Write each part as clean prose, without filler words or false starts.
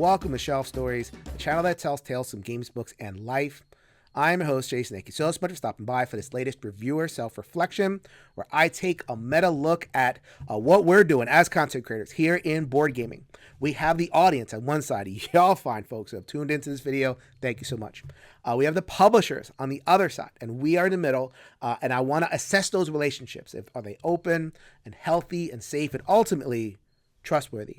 welcome to Shelf Stories, a channel that tells tales from games, books, and life. I'm your host, Jason. Thank you so much for stopping by for this latest reviewer self-reflection, where I take a meta look at what we're doing as content creators here in board gaming. We have the audience on one side, y'all fine folks who have tuned into this video. Thank you so much. We have the publishers on the other side, and we are in the middle, and I want to assess those relationships. Are they open and healthy and safe and ultimately trustworthy?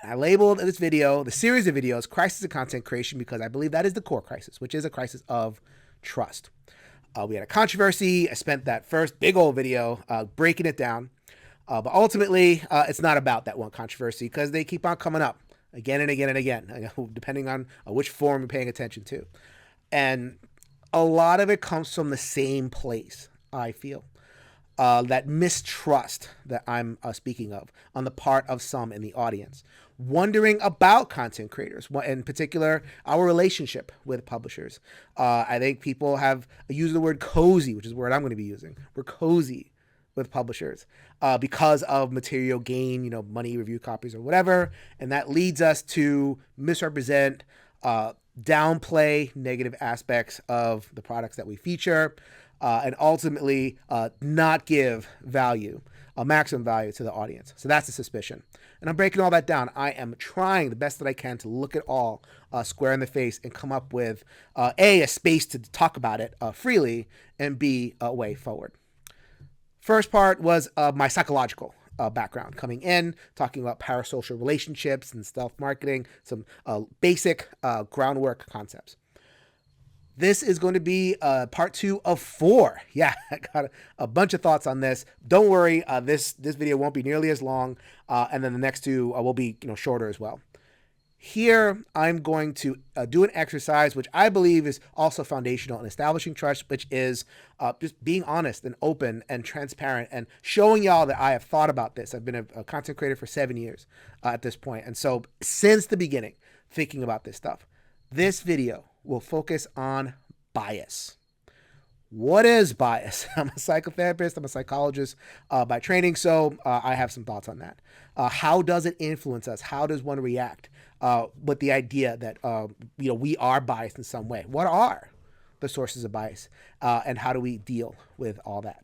I labeled this video, the series of videos, Crisis of Content Creation, because I believe that is the core crisis, which is a crisis of trust. We had a controversy. I spent that first big old video breaking it down. But ultimately, it's not about that one controversy because they keep on coming up again and again and again, depending on which form you're paying attention to. And a lot of it comes from the same place, I feel. That mistrust that I'm speaking of on the part of some in the audience, wondering about content creators, in particular, our relationship with publishers. I think people have used the word cozy, which is the word I'm going to be using. We're cozy with publishers because of material gain, money, review copies or whatever. And that leads us to misrepresent, downplay negative aspects of the products that we feature, and ultimately not give value, maximum value to the audience. So that's the suspicion. And I'm breaking all that down. I am trying the best that I can to look at all square in the face and come up with A, a space to talk about it freely, and B, a way forward. First part was my psychological background, coming in, talking about parasocial relationships and stealth marketing, some basic groundwork concepts. This is going to be part 2 of 4. Yeah, I got a bunch of thoughts on this. Don't worry, this video won't be nearly as long, and then the next 2 will be shorter as well. Here, I'm going to do an exercise which I believe is also foundational in establishing trust, which is just being honest and open and transparent and showing y'all that I have thought about this. I've been a content creator for 7 years at this point, and so since the beginning, thinking about this stuff. This video will focus on bias. What is bias? I'm a psychotherapist. I'm a psychologist by training, so I have some thoughts on that. How does it influence us? How does one react with the idea that we are biased in some way? What are the sources of bias, and how do we deal with all that?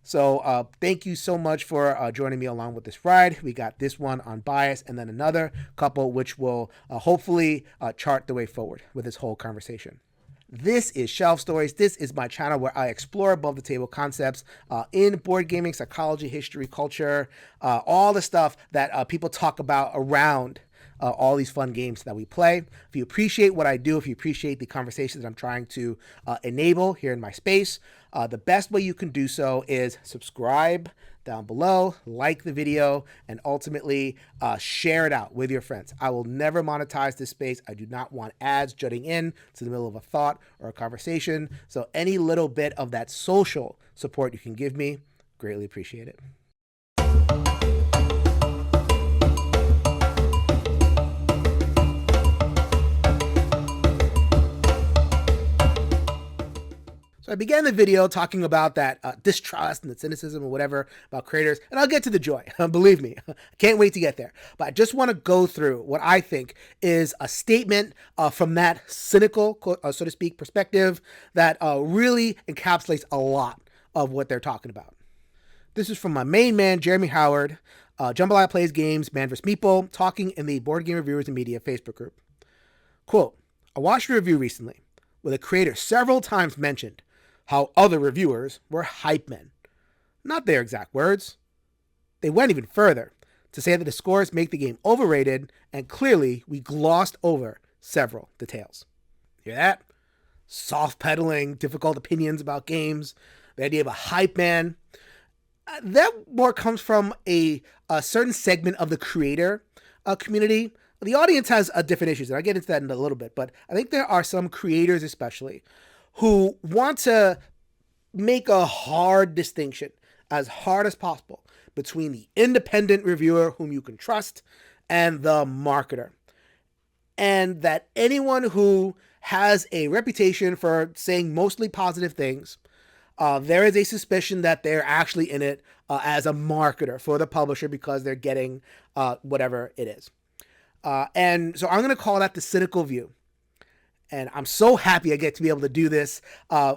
So thank you so much for joining me along with this ride. We got this one on bias and then another couple which will hopefully chart the way forward with this whole conversation. This is Shelf Stories. This is my channel where I explore above the table concepts in board gaming, psychology, history, culture, all the stuff that people talk about around all these fun games that we play. If you appreciate what I do, if you appreciate the conversations that I'm trying to enable here in my space, the best way you can do so is subscribe down below, like the video, and ultimately share it out with your friends. I will never monetize this space. I do not want ads jutting in to the middle of a thought or a conversation. So any little bit of that social support you can give me, greatly appreciate it. So I began the video talking about that distrust and the cynicism or whatever about creators, and I'll get to the joy. Believe me, I can't wait to get there. But I just want to go through what I think is a statement from that cynical, so to speak, perspective that really encapsulates a lot of what they're talking about. This is from my main man, Jeremy Howard, Jambalaya Plays Games, Man vs. Meeple, talking in the Board Game Reviewers and Media Facebook group. Quote, I watched a review recently where the creator several times mentioned how other reviewers were hype men. Not their exact words. They went even further to say that the scores make the game overrated, and clearly we glossed over several details. Hear that? Soft pedaling, difficult opinions about games, the idea of a hype man. That more comes from a certain segment of the creator community. The audience has different issues, and I'll get into that in a little bit, but I think there are some creators especially who want to make a hard distinction, as hard as possible, between the independent reviewer whom you can trust and the marketer. And that anyone who has a reputation for saying mostly positive things, there is a suspicion that they're actually in it as a marketer for the publisher because they're getting whatever it is. And so I'm going to call that the cynical view. And I'm so happy I get to be able to do this. I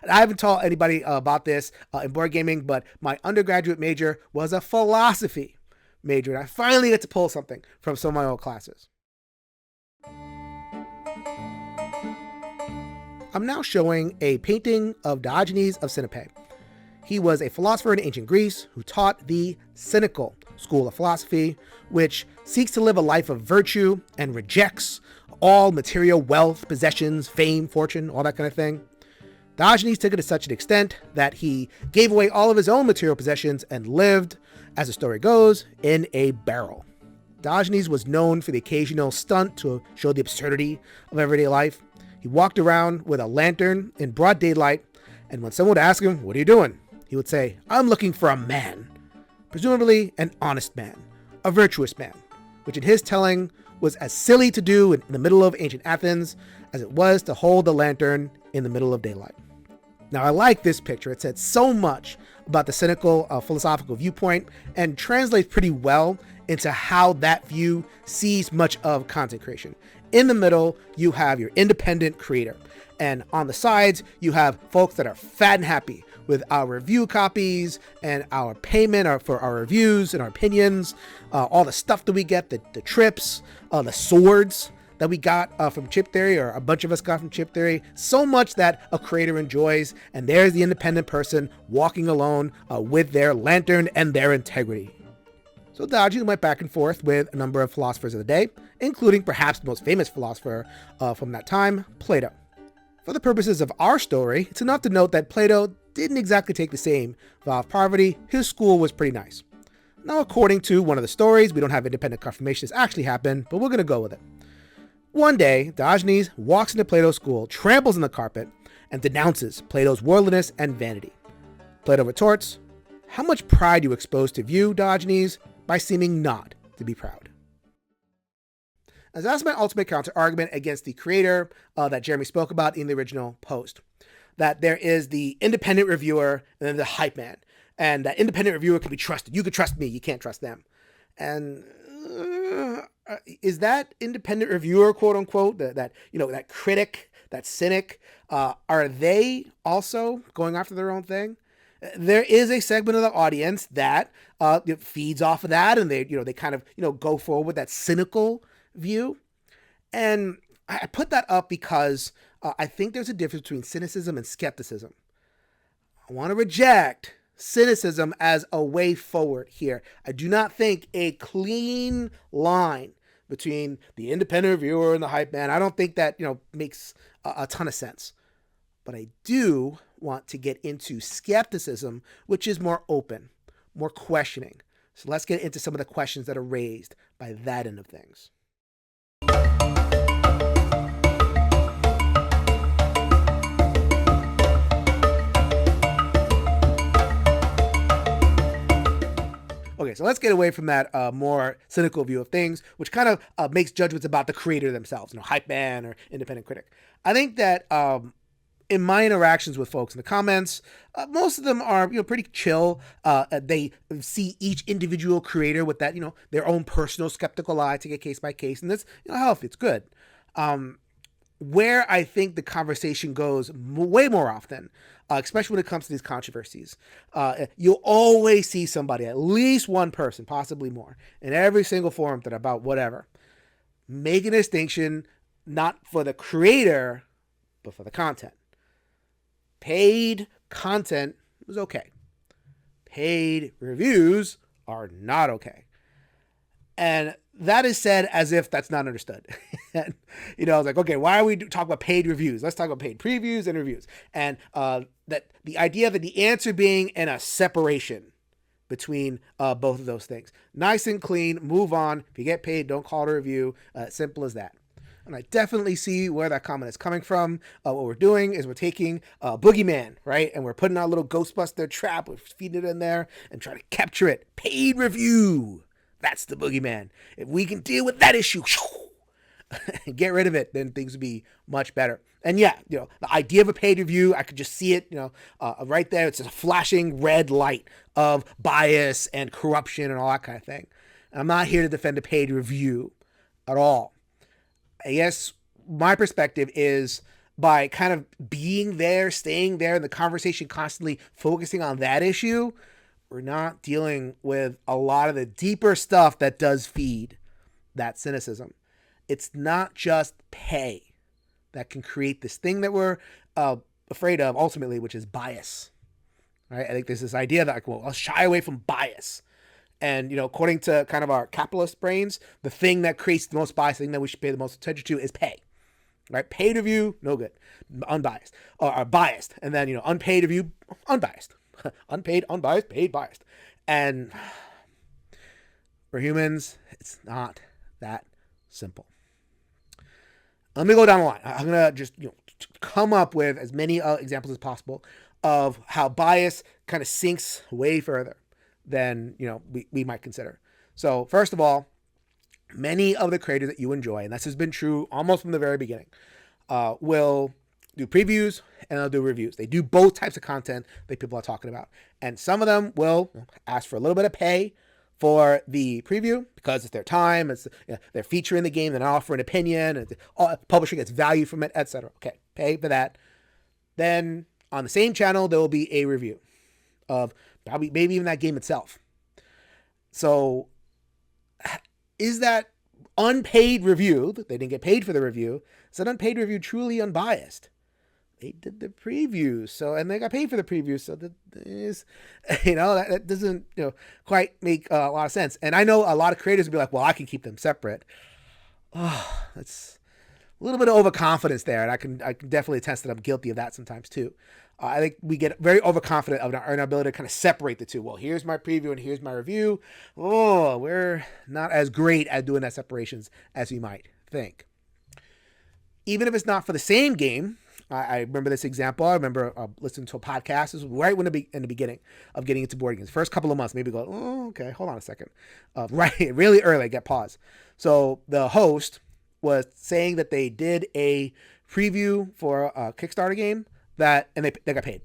haven't taught anybody about this in board gaming, but my undergraduate major was a philosophy major. And I finally get to pull something from some of my old classes. I'm now showing a painting of Diogenes of Cynic. He was a philosopher in ancient Greece who taught the cynical school of philosophy, which seeks to live a life of virtue and rejects all material wealth, possessions, fame, fortune, all that kind of thing. Diogenes took it to such an extent that he gave away all of his own material possessions and lived, as the story goes, in a barrel. Diogenes was known for the occasional stunt to show the absurdity of everyday life. He walked around with a lantern in broad daylight, and when someone would ask him, "What are you doing?" he would say, "I'm looking for a man," presumably an honest man, a virtuous man, which in his telling was as silly to do in the middle of ancient Athens as it was to hold the lantern in the middle of daylight. Now, I like this picture. It said so much about the cynical philosophical viewpoint and translates pretty well into how that view sees much of content creation. In the middle, you have your independent creator. And on the sides, you have folks that are fat and happy with our review copies and our payment for our reviews and our opinions, all the stuff that we get, the trips, the swords that we got from Chip Theory, or a bunch of us got from Chip Theory, so much that a creator enjoys. And there's the independent person walking alone with their lantern and their integrity. So Diogenes went back and forth with a number of philosophers of the day, including perhaps the most famous philosopher from that time, Plato. For the purposes of our story, it's enough to note that Plato didn't exactly take the same vow of poverty. His school was pretty nice. Now, according to one of the stories, we don't have independent confirmation this actually happened, but we're going to go with it. One day, Diogenes walks into Plato's school, tramples on the carpet, and denounces Plato's worldliness and vanity. Plato retorts, "How much pride you expose to view, Diogenes, by seeming not to be proud." As that's my ultimate counter argument against the creator that Jeremy spoke about in the original post. That there is the independent reviewer and then the hype man. And that independent reviewer can be trusted. You can trust me, you can't trust them. And is that independent reviewer, quote unquote, that critic, that cynic, are they also going after their own thing? There is a segment of the audience that feeds off of that, and they kind of go forward with that cynical view. And I put that up because I think there's a difference between cynicism and skepticism. I want to reject cynicism as a way forward here. I do not think a clean line between the independent reviewer and the hype man, I don't think that makes a ton of sense. But I do want to get into skepticism, which is more open, more questioning. So let's get into some of the questions that are raised by that end of things. Okay, so let's get away from that more cynical view of things, which kind of makes judgments about the creator themselves, hype man or independent critic. I think that in my interactions with folks in the comments, most of them are pretty chill. They see each individual creator with that their own personal skeptical eye, take it case by case, and that's healthy. It's good. Where I think the conversation goes way more often, especially when it comes to these controversies, you'll always see somebody, at least one person, possibly more, in every single forum that about whatever, making a distinction not for the creator, but for the content. Paid content is okay. Paid reviews are not okay. And that is said as if that's not understood. And, I was like, okay, why are we talking about paid reviews? Let's talk about paid previews and reviews. And that the idea that the answer being in a separation between both of those things. Nice and clean, move on. If you get paid, don't call it a review. Simple as that. And I definitely see where that comment is coming from. What we're doing is we're taking Boogeyman, right? And we're putting our little Ghostbuster trap, we're feeding it in there and trying to capture it. Paid review. That's the Boogeyman. If we can deal with that issue and get rid of it, then things would be much better. And yeah, the idea of a paid review, I could just see it, right there. It's a flashing red light of bias and corruption and all that kind of thing. And I'm not here to defend a paid review. at all. I guess my perspective is by kind of being there, staying there, and the conversation constantly focusing on that issue, we're not dealing with a lot of the deeper stuff that does feed that cynicism. It's not just pay that can create this thing that we're afraid of ultimately, which is bias. Right? I think there's this idea that, like, well, I'll shy away from bias. And, according to kind of our capitalist brains, the thing that creates the most bias, the thing that we should pay the most attention to is pay. Right? Paid review, no good. Unbiased. Or biased. And then, unpaid review, unbiased. Unpaid, unbiased, paid, biased. And for humans, it's not that simple. Let me go down the line. I'm going to just come up with as many examples as possible of how bias kind of sinks way further than we might consider. So first of all, many of the creators that you enjoy, and this has been true almost from the very beginning, will do previews and they'll do reviews. They do both types of content that people are talking about. And some of them will ask for a little bit of pay for the preview because it's their time, they're featuring the game, they're offering an opinion, and publisher gets value from it, etc. Okay, pay for that. Then on the same channel, there will be a review of probably maybe even that game itself. So is that unpaid review, they didn't get paid for the review, is that unpaid review truly unbiased? They did the previews, and they got paid for the previews, so that is, that doesn't quite make a lot of sense. And I know a lot of creators will be like, well, I can keep them separate. Oh, that's a little bit of overconfidence there, and I can definitely attest that I'm guilty of that sometimes too. I think we get very overconfident of our ability to kind of separate the two. Well, here's my preview and here's my review. Oh, we're not as great at doing that separations as we might think. Even if it's not for the same game, I remember this example. I remember listening to a podcast. This was right in the beginning of getting into board games. First couple of months, maybe go, oh, okay, hold on a second. Right, really early, I get pause. So the host was saying that they did a preview for a Kickstarter game and they got paid.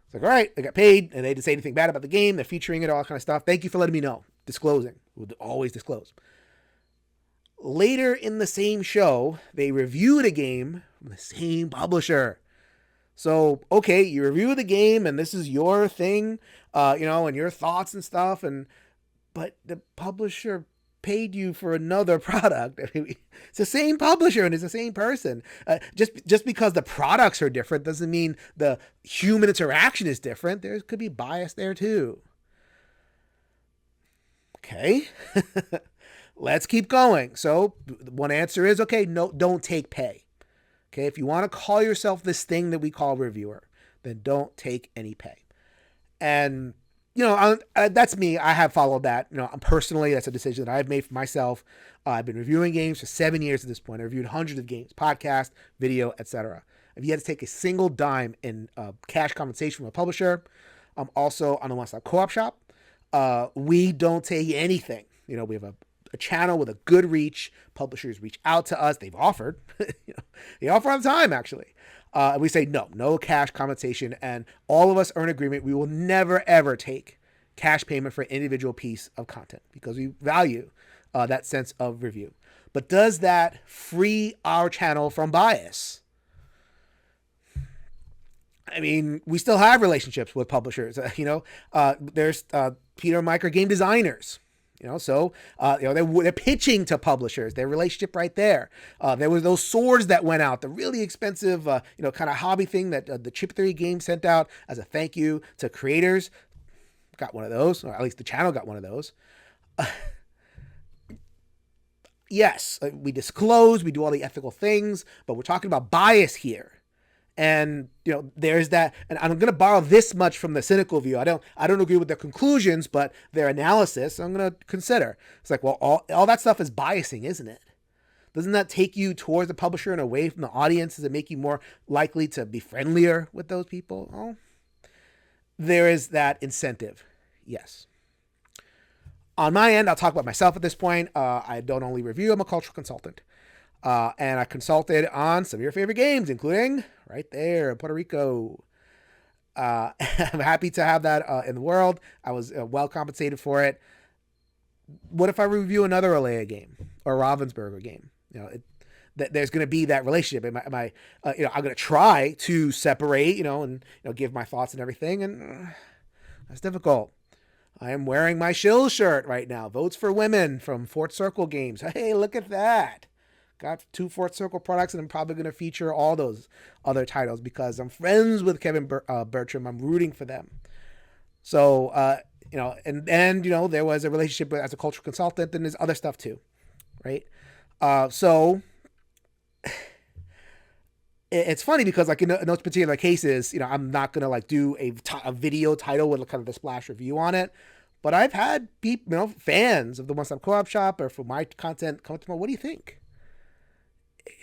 It's like, all right, they got paid, and they didn't say anything bad about the game. They're featuring it, all that kind of stuff. Thank you for letting me know. Disclosing. We'll always disclose. Later in the same show, they reviewed a game from the same publisher. So, okay, you review the game, and this is your thing, and your thoughts and stuff, but the publisher paid you for another product. I mean, it's the same publisher and it's the same person. Just because the products are different doesn't mean the human interaction is different. There could be bias there too. Okay. Let's keep going. So one answer is, okay, no, don't take pay. Okay, if you want to call yourself this thing that we call reviewer, then don't take any pay. And, that's me. I have followed that. Personally, that's a decision that I've made for myself. I've been reviewing games for 7 years at this point. I reviewed hundreds of games, podcast, video, etc. I've yet to take a single dime in cash compensation from a publisher. I'm also on the one-stop co-op shop. We don't take anything. We have a channel with a good reach. Publishers reach out to us. They've offered. They offer on time, actually. And we say no cash compensation. And all of us are in agreement. We will never, ever take cash payment for an individual piece of content because we value that sense of review. But does that free our channel from bias? I mean, we still have relationships with publishers. There's Peter and Mike are game designers. They're pitching to publishers. Their relationship right there. There was those swords that went out, the really expensive, kind of hobby thing that the Chip Theory game sent out as a thank you to creators. Got one of those, or at least the channel got one of those. Yes, we disclose, we do all the ethical things, but we're talking about bias here. And, there's that, and I'm going to borrow this much from the cynical view. I don't agree with their conclusions, but their analysis, I'm going to consider. It's like, well, all that stuff is biasing, isn't it? Doesn't that take you towards the publisher and away from the audience? Does it make you more likely to be friendlier with those people? Oh, there is that incentive. Yes. On my end, I'll talk about myself at this point. I don't only review, I'm a cultural consultant. And I consulted on some of your favorite games, including right there, Puerto Rico. I'm happy to have that in the world. I was well compensated for it. What if I review another Alea game or Ravensburger game. There's going to be that relationship. I'm going to try to separate, and give my thoughts and everything, and that's difficult. I am wearing my shill shirt right now. Votes for Women from Fort Circle Games. Hey, look at that. Got 2 Fort Circle products, and I'm probably going to feature all those other titles because I'm friends with Kevin Bertram. I'm rooting for them. So, and there was a relationship as a cultural consultant, and there's other stuff too, right? So it's funny because in those particular cases, I'm not going to do a video title with kind of the splash review on it. But I've had people, fans of the One Stop Co-op Shop or for my content come up to me, what do you think?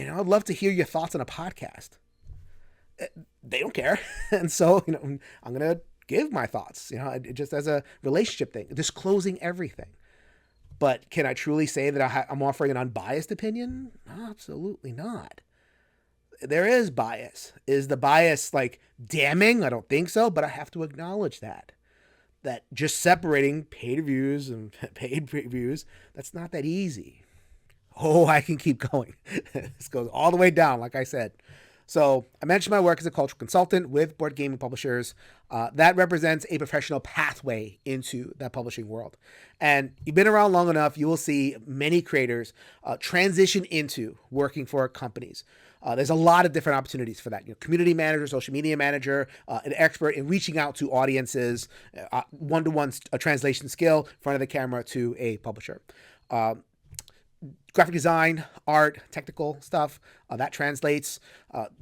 I'd love to hear your thoughts on a podcast. They don't care. And so, I'm going to give my thoughts, just as a relationship thing, disclosing everything. But can I truly say that I'm offering an unbiased opinion? No, absolutely not. There is bias. Is the bias damning? I don't think so, but I have to acknowledge that just separating paid reviews and paid reviews, that's not that easy. Oh, I can keep going. This goes all the way down, like I said. So I mentioned my work as a cultural consultant with board gaming publishers. That represents a professional pathway into that publishing world. And you've been around long enough, you will see many creators transition into working for companies. There's a lot of different opportunities for that. Community manager, social media manager, an expert in reaching out to audiences, one-to-one translation skill in front of the camera to a publisher. Graphic design, art, technical stuff, that translates.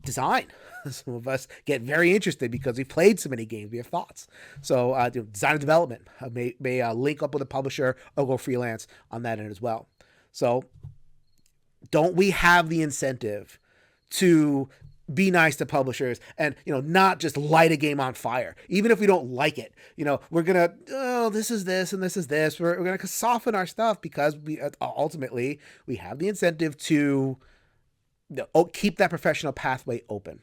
Design. Some of us get very interested because we've played so many games. We have thoughts. So design and development may link up with a publisher or go freelance on that end as well. So don't we have the incentive to be nice to publishers and, not just light a game on fire, even if we don't like it. We're going to, this is this and this is this. We're going to soften our stuff because we ultimately we have the incentive to keep that professional pathway open.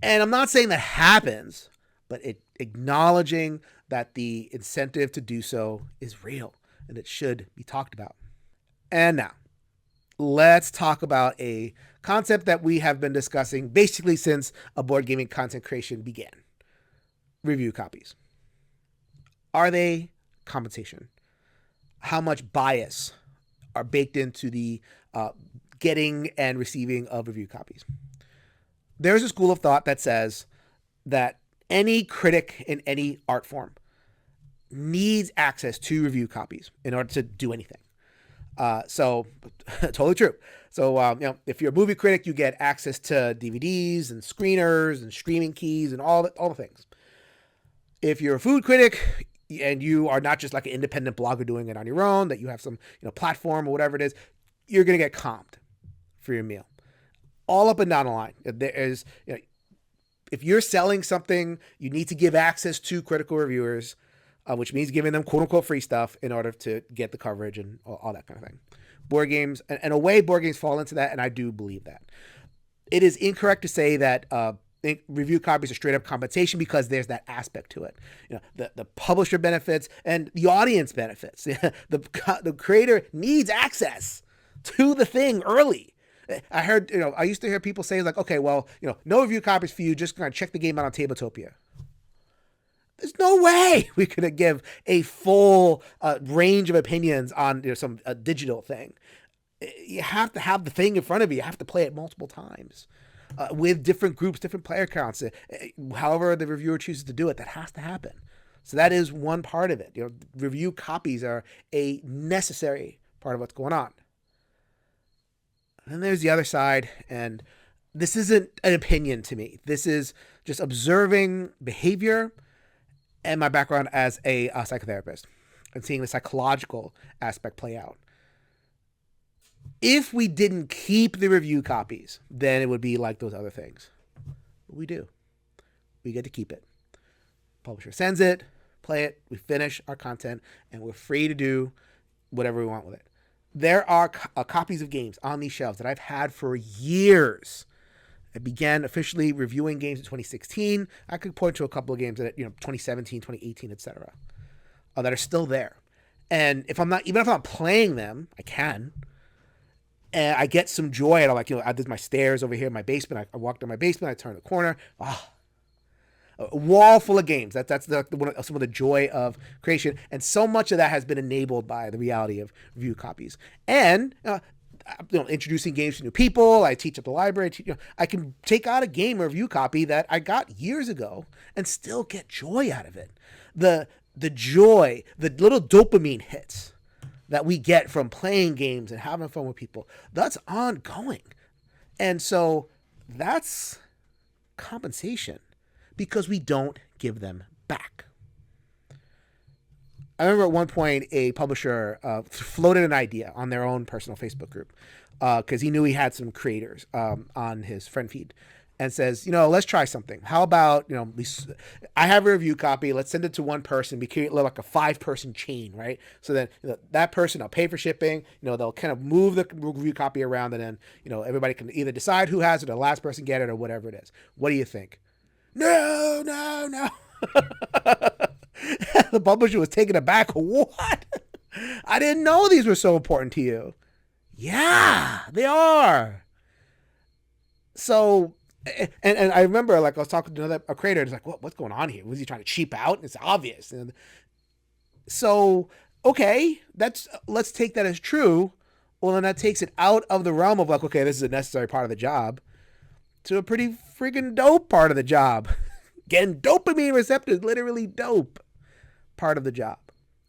And I'm not saying that happens, but acknowledging that the incentive to do so is real and it should be talked about. And now, let's talk about a concept that we have been discussing basically since a board gaming content creation began. Review copies. Are they compensation? How much bias are baked into the getting and receiving of review copies? There's a school of thought that says that any critic in any art form needs access to review copies in order to do anything. So totally true. So, if you're a movie critic, you get access to DVDs and screeners and streaming keys and all the things. If you're a food critic and you are not just like an independent blogger doing it on your own, that you have some, platform or whatever it is, you're going to get comped for your meal. All up and down the line. There is, if you're selling something, you need to give access to critical reviewers, which means giving them quote unquote free stuff in order to get the coverage and all that kind of thing. Board games, and in a way, board games fall into that, and I do believe that. It is incorrect to say that review copies are straight up compensation because there's that aspect to it. The publisher benefits and the audience benefits. The creator needs access to the thing early. I heard, I used to hear people say okay, well, no review copies for you, just gonna check the game out on Tabletopia. There's no way we could give a full range of opinions on some digital thing. You have to have the thing in front of you. You have to play it multiple times with different groups, different player counts. However the reviewer chooses to do it, that has to happen. So that is one part of it. Review copies are a necessary part of what's going on. And then there's the other side, and this isn't an opinion to me. This is just observing behavior and my background as a psychotherapist and seeing the psychological aspect play out. If we didn't keep the review copies, then it would be like those other things. But we do. We get to keep it. Publisher sends it, play it, we finish our content, and we're free to do whatever we want with it. There are copies of games on these shelves that I've had for years. I began officially reviewing games in 2016. I could point to a couple of games that, 2017, 2018, etc., that are still there. And if I'm not, even if I'm not playing them, I can. And I get some joy out of, like, I did my stairs over here in my basement. I walked in my basement. I turned the corner. Oh, a wall full of games. That's some of the joy of creation. And so much of that has been enabled by the reality of review copies. And introducing games to new people. I teach at the library. I can take out a game or review copy that I got years ago and still get joy out of it. The joy, the little dopamine hits that we get from playing games and having fun with people, that's ongoing. And so that's compensation because we don't give them back. I remember at one point a publisher floated an idea on their own personal Facebook group because he knew he had some creators on his friend feed, and says, let's try something. How about, I have a review copy. Let's send it to one person. We create like a 5-person chain, right? So then that person, I'll pay for shipping. They'll kind of move the review copy around, and then, everybody can either decide who has it, or the last person get it, or whatever it is. What do you think? No. The publisher was taken aback. What? I didn't know these were so important to you. Yeah, they are. So, and I remember, like, I was talking to a creator. It's like, what's going on here? Was he trying to cheap out? It's obvious. And so, okay, let's take that as true. Well, then that takes it out of the realm of like, okay, this is a necessary part of the job, to a pretty freaking dope part of the job. Getting dopamine receptors, literally dope part of the job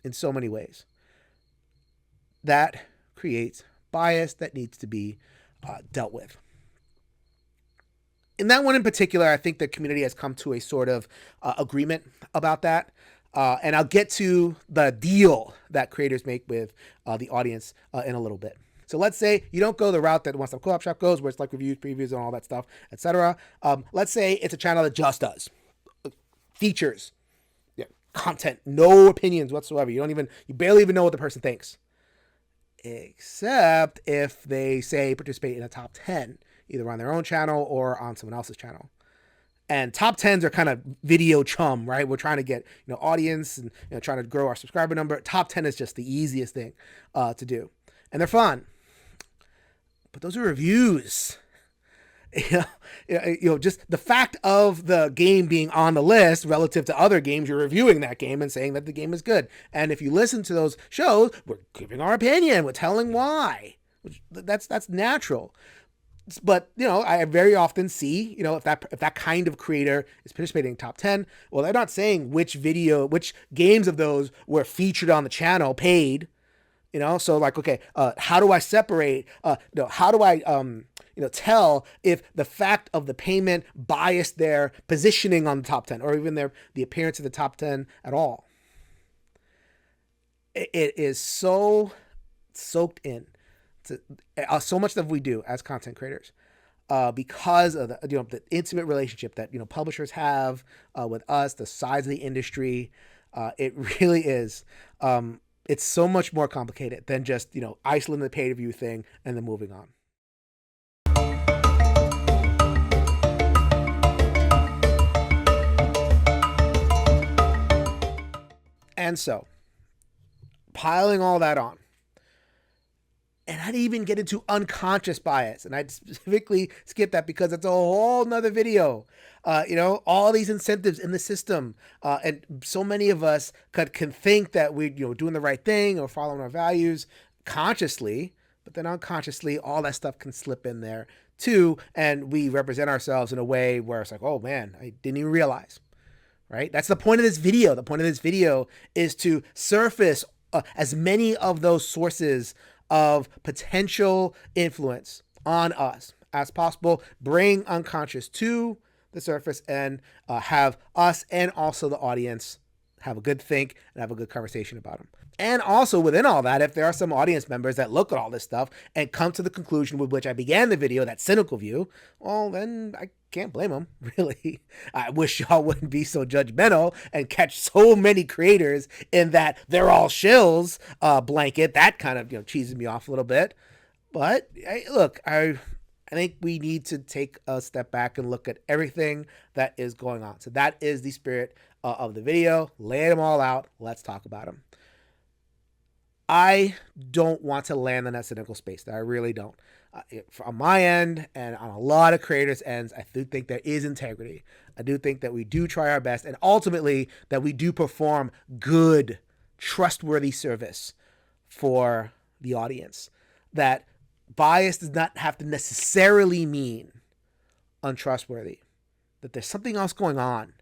in so many ways. That creates bias that needs to be dealt with. In that one in particular, I think the community has come to a sort of agreement about that. And I'll get to the deal that creators make with the audience in a little bit. So let's say you don't go the route that One Stop Co-op Shop goes, where it's like reviews, previews, and all that stuff, etc. Let's say it's a channel that just does features, content, no opinions whatsoever. You barely even know what the person thinks, except if they say participate in a top 10, either on their own channel or on someone else's channel. And top 10s are kind of video chum, right? We're trying to get audience and trying to grow our subscriber number. Top 10 is just the easiest thing to do, and they're fun. But those are reviews. Just the fact of the game being on the list relative to other games, you're reviewing that game and saying that the game is good. And if you listen to those shows, we're giving our opinion, we're telling why. That's natural. But I very often see if that kind of creator is participating in top 10, well, they're not saying which games of those were featured on the channel paid. So like, okay, how do I separate? How do I tell if the fact of the payment biased their positioning on the top 10, or even the appearance of the top 10 at all? It is so soaked in to so much that we do as content creators, because of the intimate relationship that publishers have with us, the size of the industry. It really is. It's so much more complicated than just isolating the pay per view thing and then moving on. And so, piling all that on, and I'd even get into unconscious bias, and I'd specifically skip that because it's a whole nother video. All these incentives in the system, and so many of us can think that we're doing the right thing or following our values consciously, but then unconsciously all that stuff can slip in there too, and we represent ourselves in a way where it's like, oh man, I didn't even realize. Right? That's the point of this video. The point of this video is to surface as many of those sources of potential influence on us as possible, bring unconscious to the surface, and have us and also the audience have a good think and have a good conversation about them. And also within all that, if there are some audience members that look at all this stuff and come to the conclusion with which I began the video, that cynical view, well, then I can't blame them, really. I wish y'all wouldn't be so judgmental and catch so many creators in that they're all shills blanket. That kind of cheeses me off a little bit. But I think we need to take a step back and look at everything that is going on. So that is the spirit of the video. Lay them all out. Let's talk about them. I don't want to land in that cynical space. I really don't. On my end and on a lot of creators' ends, I do think there is integrity. I do think that we do try our best, and ultimately that we do perform good, trustworthy service for the audience. That bias does not have to necessarily mean untrustworthy. That there's something else going on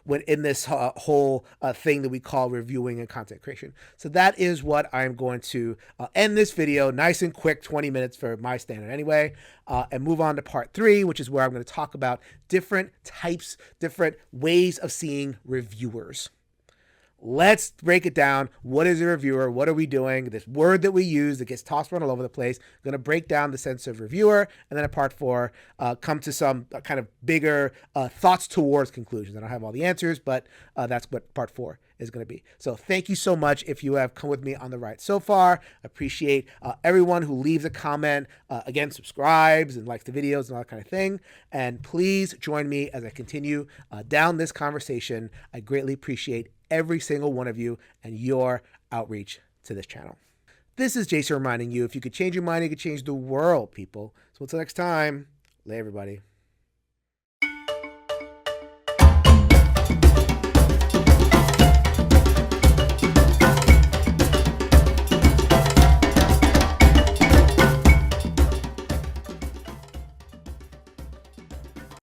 when in this whole thing that we call reviewing and content creation. So that is what I'm going to end this video, nice and quick, 20 minutes for my standard anyway, and move on to part 3, which is where I'm going to talk about different types, different ways of seeing reviewers. Let's break it down. What is a reviewer? What are we doing? This word that we use that gets tossed around all over the place. I'm going to break down the sense of reviewer, and then in part 4, come to some kind of bigger thoughts towards conclusions. I don't have all the answers, but that's what part 4 is going to be. So thank you so much if you have come with me on the ride so far. Appreciate everyone who leaves a comment, again, subscribes and likes the videos and all that kind of thing. And please join me as I continue down this conversation. I greatly appreciate every single one of you and your outreach to this channel. This is Jason reminding you, if you could change your mind, you could change the world, people. So until next time, lay everybody.